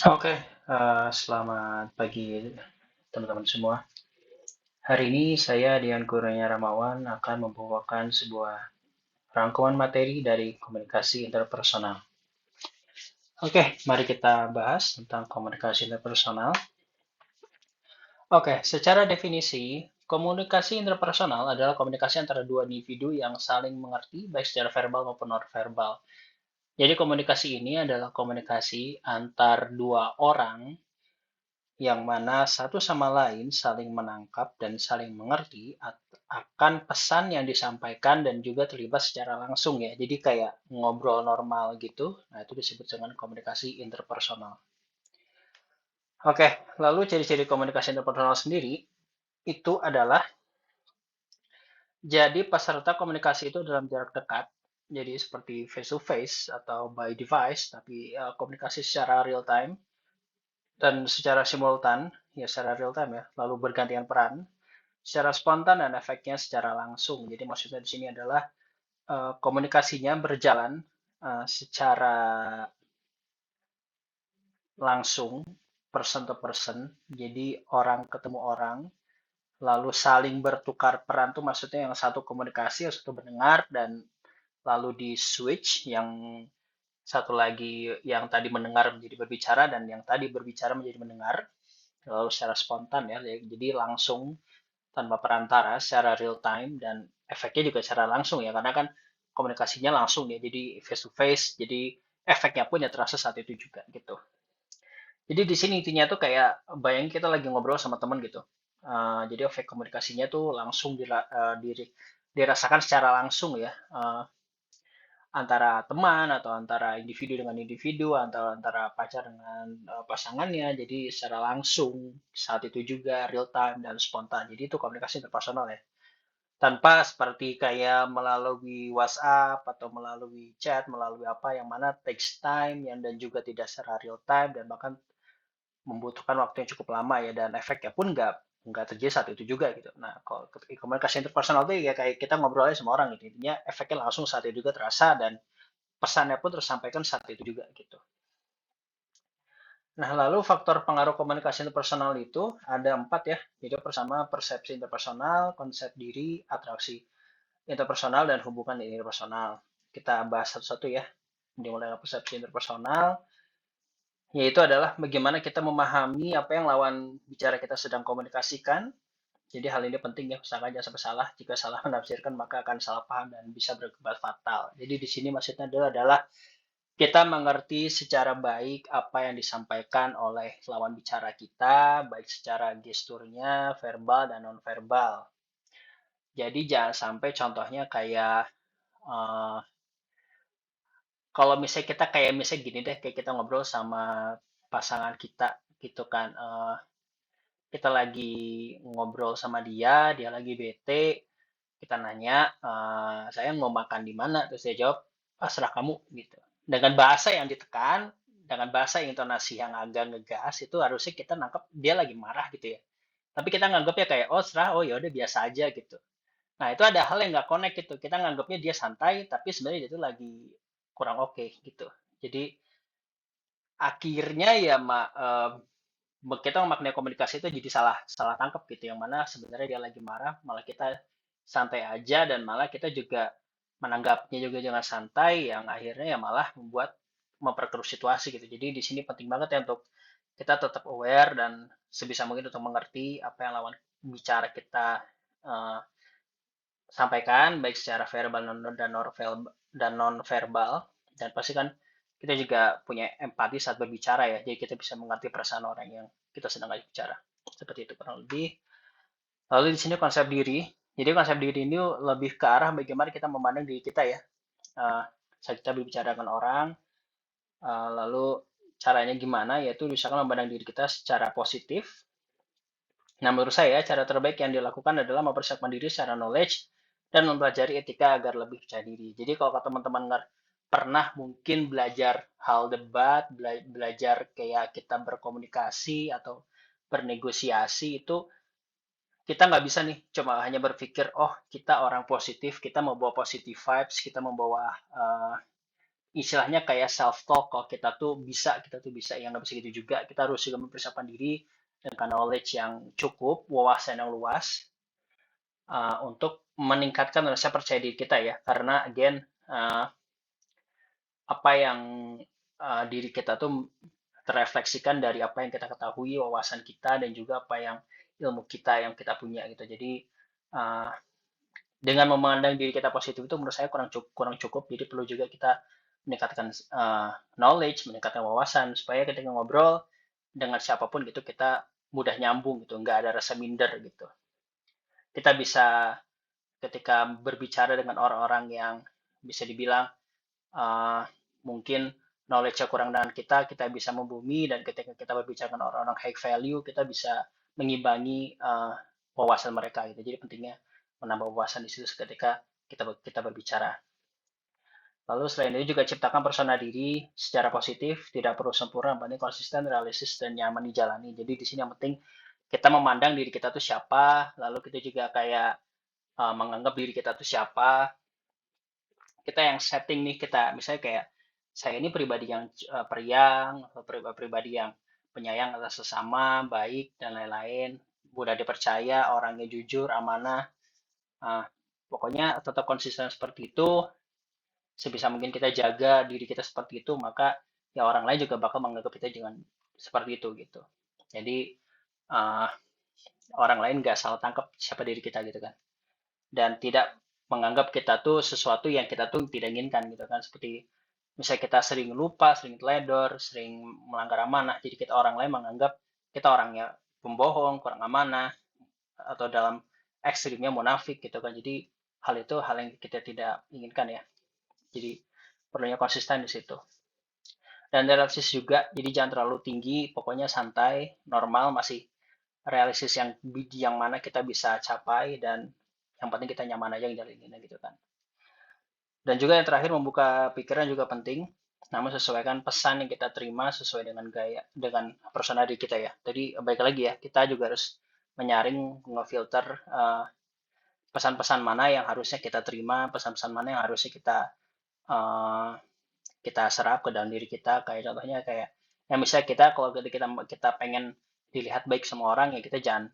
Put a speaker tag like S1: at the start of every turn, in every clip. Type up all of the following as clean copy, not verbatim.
S1: Oke, selamat pagi teman-teman semua. Hari ini saya Dian Kurnia Ramawan akan membawakan sebuah rangkuman materi dari komunikasi interpersonal. Oke, mari kita bahas tentang komunikasi interpersonal. Oke, secara definisi, komunikasi interpersonal adalah komunikasi antara dua individu yang saling mengerti baik secara verbal maupun non-verbal. Jadi komunikasi ini adalah komunikasi antar dua orang yang mana satu sama lain saling menangkap dan saling mengerti akan pesan yang disampaikan dan juga terlibat secara langsung ya. Jadi kayak ngobrol normal gitu. Nah, itu disebut dengan komunikasi interpersonal. Oke, lalu ciri-ciri komunikasi interpersonal sendiri itu adalah jadi peserta komunikasi itu dalam jarak dekat. Jadi seperti face to face atau by device, tapi komunikasi secara real time dan secara simultan, ya secara real time ya, lalu bergantian peran secara spontan dan efeknya secara langsung. Jadi maksudnya di sini adalah komunikasinya berjalan secara langsung, person to person. Jadi orang ketemu orang, lalu saling bertukar peran tuh maksudnya yang satu komunikasi, yang satu mendengar dan lalu di switch yang satu lagi yang tadi mendengar menjadi berbicara dan yang tadi berbicara menjadi mendengar lalu secara spontan ya jadi langsung tanpa perantara secara real time dan efeknya juga secara langsung ya karena kan komunikasinya langsung ya jadi face to face jadi efeknya pun ya terasa saat itu juga gitu. Jadi di sini intinya tuh kayak bayangin kita lagi ngobrol sama teman gitu. Jadi efek komunikasinya tuh langsung dirasakan secara langsung ya antara teman atau antara individu dengan individu atau antara pacar dengan pasangannya. Jadi secara langsung saat itu juga real time dan spontan. Jadi itu komunikasi interpersonal ya. Tanpa seperti kayak melalui WhatsApp atau melalui chat, melalui apa yang mana takes time yang dan juga tidak secara real time dan bahkan membutuhkan waktu yang cukup lama ya dan efeknya pun nggak terjadi saat itu juga gitu. Nah, kalau komunikasi interpersonal itu ya kayak kita ngobrol aja sama orang gitu. Intinya efeknya langsung saat itu juga terasa dan pesannya pun tersampaikan saat itu juga gitu. Nah, lalu faktor pengaruh komunikasi interpersonal itu ada 4 ya. Jadi pertama persepsi interpersonal, konsep diri, atraksi interpersonal dan hubungan interpersonal. Kita bahas satu-satu ya. Dimulai dengan persepsi interpersonal, yaitu adalah bagaimana kita memahami apa yang lawan bicara kita sedang komunikasikan. Jadi hal ini penting ya, usahakan jangan sampai salah. Jika salah menafsirkan maka akan salah paham dan bisa berakibat fatal. Jadi di sini maksudnya adalah kita mengerti secara baik apa yang disampaikan oleh lawan bicara kita, baik secara gesturnya, verbal dan non-verbal. Jadi jangan sampai contohnya kayak uh, kalau misalnya kita kayak misalnya gini deh, kayak kita ngobrol sama pasangan kita gitu kan, kita lagi ngobrol sama dia lagi bete, kita nanya, saya mau makan di mana, terus dia jawab, ah serah kamu gitu. Dengan bahasa yang ditekan, dengan bahasa intonasi yang agak ngegas, itu harusnya kita nangkep dia lagi marah gitu ya. Tapi kita nganggapnya kayak, oh serah, oh ya udah biasa aja gitu. Nah itu ada hal yang nggak connect gitu. Kita nganggapnya dia santai, tapi sebenarnya dia itu lagi kurang oke gitu. Jadi akhirnya ya kita memaknai komunikasi itu jadi salah salah tangkap gitu yang mana sebenarnya dia lagi marah malah kita santai aja dan malah kita juga menanggapnya juga dengan santai yang akhirnya ya malah memperkeruh situasi gitu. Jadi di sini penting banget ya untuk kita tetap aware dan sebisa mungkin untuk mengerti apa yang lawan bicara kita eh, sampaikan baik secara verbal dan non verbal dan pasti kan kita juga punya empati saat berbicara ya jadi kita bisa mengerti perasaan orang yang kita sedang bicara seperti itu kurang lebih. Lalu di sini konsep diri, jadi konsep diri ini lebih ke arah bagaimana kita memandang diri kita ya. Saat kita berbicara dengan orang lalu caranya gimana yaitu misalkan memandang diri kita secara positif. Nah, menurut saya cara terbaik yang dilakukan adalah mempersiapkan diri secara knowledge dan mempelajari etika agar lebih percaya diri. Jadi kalau teman-teman pernah mungkin belajar hal debat, belajar kayak kita berkomunikasi atau bernegosiasi itu kita nggak bisa nih cuma hanya berpikir oh kita orang positif, kita membawa positive vibes, kita membawa istilahnya kayak self talk, kalau kita tuh bisa, yang nggak bisa gitu juga. Kita harus juga mempersiapkan diri dengan knowledge yang cukup, wawasan yang luas, untuk meningkatkan rasa percaya diri kita ya. Karena again, apa yang diri kita tuh terefleksikan dari apa yang kita ketahui, wawasan kita, dan juga apa yang ilmu kita yang kita punya gitu. Jadi uh, dengan memandang diri kita positif itu menurut saya kurang cukup. Jadi perlu juga kita meningkatkan knowledge, meningkatkan wawasan supaya ketika ngobrol dengan siapapun gitu kita mudah nyambung gitu, nggak ada rasa minder gitu. Kita bisa ketika berbicara dengan orang-orang yang bisa dibilang uh, mungkin knowledge-nya kurang dengan kita bisa membumi, dan ketika kita berbicara dengan orang-orang high value, kita bisa mengimbangi wawasan mereka gitu. Jadi pentingnya menambah wawasan di situ ketika kita berbicara. Lalu selain itu juga ciptakan persona diri secara positif, tidak perlu sempurna, penting konsisten, realistis, dan nyaman dijalani. Jadi di sini yang penting kita memandang diri kita tuh siapa, lalu kita juga kayak menganggap diri kita tuh siapa, kita yang setting nih, kita misalnya kayak saya ini pribadi yang periang, atau pribadi yang penyayang atas sesama, baik dan lain-lain, mudah dipercaya, orangnya jujur, amanah. Uh, Pokoknya tetap konsisten seperti itu. Sebisa mungkin kita jaga diri kita seperti itu, maka ya orang lain juga bakal menganggap kita dengan seperti itu gitu. Jadi uh, orang lain nggak salah tangkap siapa diri kita gitu kan, dan tidak menganggap kita tuh sesuatu yang kita tuh tidak inginkan gitu kan. Seperti misalnya kita sering lupa, sering teledor, sering melanggar amanah, jadi kita orang lain menganggap kita orangnya pembohong, kurang amanah, atau dalam ekstrimnya munafik gitu kan. Jadi hal itu hal yang kita tidak inginkan ya. Jadi perlunya konsisten di situ. Dan realistis juga, jadi jangan terlalu tinggi, pokoknya santai, normal, masih realistis yang mana kita bisa capai, dan yang penting kita nyaman aja ngejalaninnya gitu kan. Dan juga yang terakhir, membuka pikiran juga penting. Namun sesuaikan pesan yang kita terima sesuai dengan dengan persona diri kita ya. Jadi baik lagi ya, kita juga harus menyaring, ngefilter pesan-pesan mana yang harusnya kita terima, pesan-pesan mana yang harusnya uh, kita serap ke dalam diri kita. Kayak contohnya kayak, ya misalnya kita kalau kita pengen dilihat baik sama orang, ya kita jangan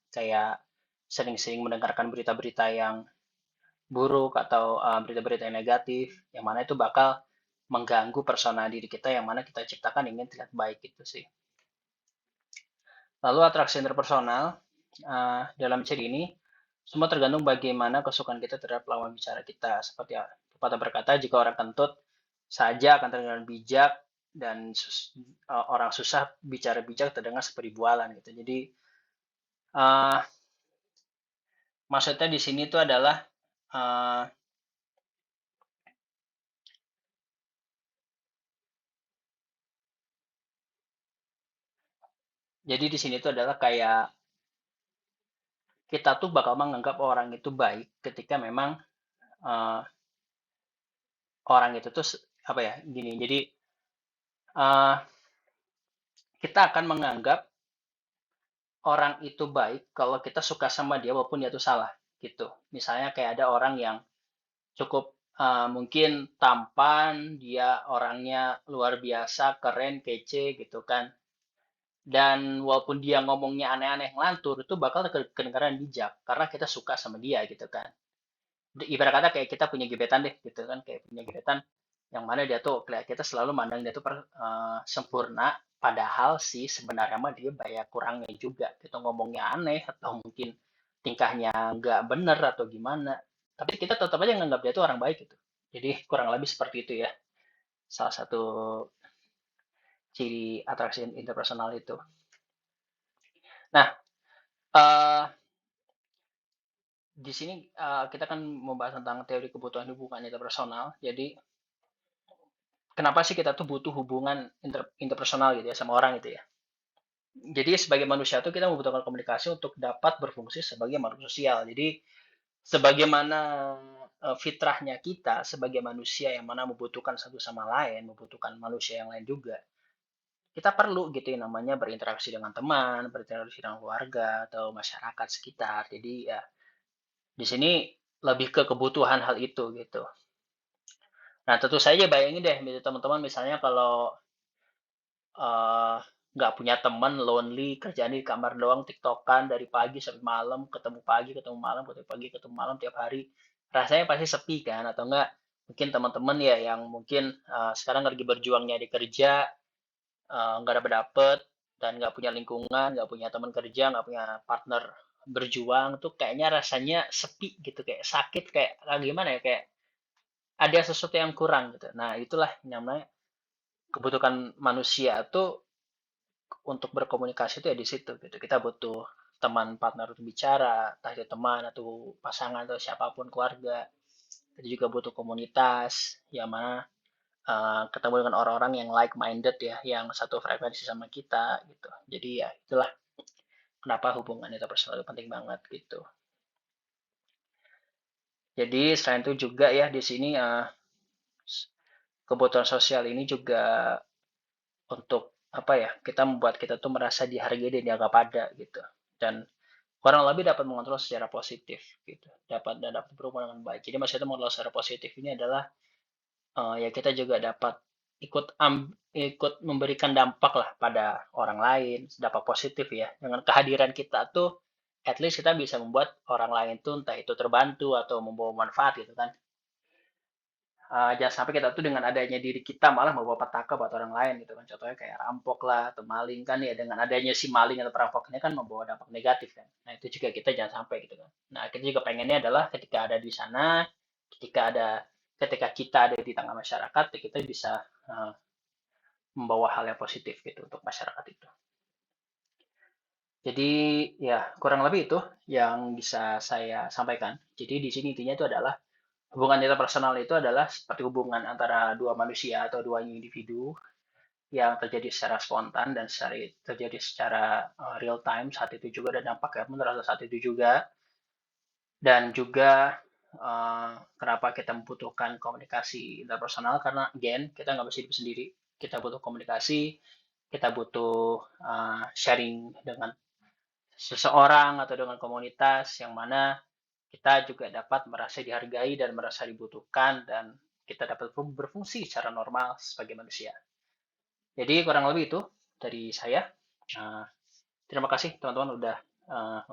S1: kayak sering-sering mendengarkan berita-berita yang buruk, atau berita-berita yang negatif, yang mana itu bakal mengganggu persona diri kita yang mana kita ciptakan ingin terlihat baik gitu sih. Lalu atraksi interpersonal, dalam ciri ini semua tergantung bagaimana kesukaan kita terhadap lawan bicara kita. Seperti pepatah berkata, jika orang kentut saja akan terdengar bijak, dan orang susah bicara bijak terdengar seperti bualan gitu. Jadi uh, maksudnya di sini itu adalah uh, jadi di sini itu adalah kayak kita tuh bakal menganggap orang itu baik ketika memang uh, orang itu tuh apa ya, gini. Jadi uh, kita akan menganggap orang itu baik kalau kita suka sama dia walaupun dia tuh salah gitu. Misalnya kayak ada orang yang cukup mungkin tampan, dia orangnya luar biasa, keren, kece gitu kan. Dan walaupun dia ngomongnya aneh-aneh ngelantur, itu bakal kedengaran bijak karena kita suka sama dia gitu kan. Ibarat kata kayak kita punya gebetan deh gitu kan, kayak punya gebetan yang mana dia tuh kayak kita selalu mandang dia tuh sempurna, padahal sih sebenarnya mah dia banyak kurangnya juga gitu, ngomongnya aneh atau mungkin tingkahnya nggak bener atau gimana, tapi kita tetap aja nganggap dia tuh orang baik gitu. Jadi kurang lebih seperti itu ya, salah satu ciri atraksi interpersonal itu. Nah, uh, di sini kita kan membahas tentang teori kebutuhan hubungan interpersonal. Jadi kenapa sih kita tuh butuh hubungan interpersonal gitu ya sama orang gitu ya. Jadi sebagai manusia tuh kita membutuhkan komunikasi untuk dapat berfungsi sebagai makhluk sosial. Jadi sebagaimana fitrahnya kita sebagai manusia yang mana membutuhkan satu sama lain, membutuhkan manusia yang lain juga. Kita perlu gitu ya namanya berinteraksi dengan teman, berinteraksi dengan keluarga atau masyarakat sekitar. Jadi ya di sini lebih ke kebutuhan hal itu gitu. Nah, tentu saja bayangin deh, teman-teman misalnya kalau nggak punya teman, lonely, kerjaan di kamar doang, tiktokan dari pagi sampai malam, ketemu pagi, ketemu malam, ketemu pagi, ketemu malam tiap hari, rasanya pasti sepi kan? Atau enggak, mungkin teman-teman ya yang mungkin sekarang lagi berjuang nyari kerja, nggak dapet dapet, dan nggak punya lingkungan, nggak punya teman kerja, nggak punya partner berjuang, tuh kayaknya rasanya sepi gitu, kayak sakit, kayak gimana ya, kayak ada sesuatu yang kurang gitu. Nah, itulah yang namanya kebutuhan manusia tuh untuk berkomunikasi itu ya di situ gitu. Kita butuh teman partner untuk bicara, entah itu teman atau pasangan atau siapapun keluarga. Kita juga butuh komunitas yang mana ketemu dengan orang-orang yang like minded ya, yang satu frekuensi sama kita gitu. Jadi ya itulah kenapa hubungan interpersonal itu penting banget gitu. Jadi selain itu juga ya di sini kebutuhan sosial ini juga untuk apa ya, kita membuat kita tuh merasa dihargai dan dianggap ada gitu. Dan kurang lebih dapat mengontrol secara positif gitu, dapat berhubungan dengan baik. Jadi maksudnya mengontrol secara positif ini adalah ya kita juga dapat ikut memberikan dampak lah pada orang lain, dampak positif ya. Dengan kehadiran kita tuh at least kita bisa membuat orang lain tuh entah itu terbantu atau membawa manfaat gitu kan. Jangan sampai kita tuh dengan adanya diri kita malah membawa petaka buat orang lain gitu kan. Contohnya kayak rampok lah atau maling kan ya, dengan adanya si maling atau perampok ini kan membawa dampak negatif kan. Nah, itu juga kita jangan sampai gitu kan. Nah, kita juga pengennya adalah ketika ada di sana, ketika ada ketika kita ada di tengah masyarakat, ya kita bisa uh, membawa hal yang positif gitu untuk masyarakat itu. Jadi ya kurang lebih itu yang bisa saya sampaikan. Jadi di sini intinya itu adalah hubungan interpersonal itu adalah seperti hubungan antara dua manusia atau dua individu yang terjadi secara spontan dan terjadi secara real time saat itu juga, dan dampaknya pun terasa saat itu juga. Dan juga kenapa kita membutuhkan komunikasi interpersonal, karena again kita nggak bisa hidup sendiri, kita butuh komunikasi, kita butuh sharing dengan seseorang atau dengan komunitas yang mana kita juga dapat merasa dihargai dan merasa dibutuhkan, dan kita dapat berfungsi secara normal sebagai manusia. Jadi kurang lebih itu dari saya. Uh, Terima kasih teman-teman udah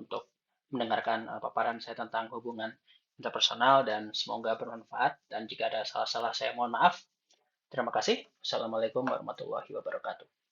S1: untuk mendengarkan paparan saya tentang hubungan interpersonal, dan semoga bermanfaat, dan jika ada salah-salah saya mohon maaf. Terima kasih. Assalamualaikum warahmatullahi wabarakatuh.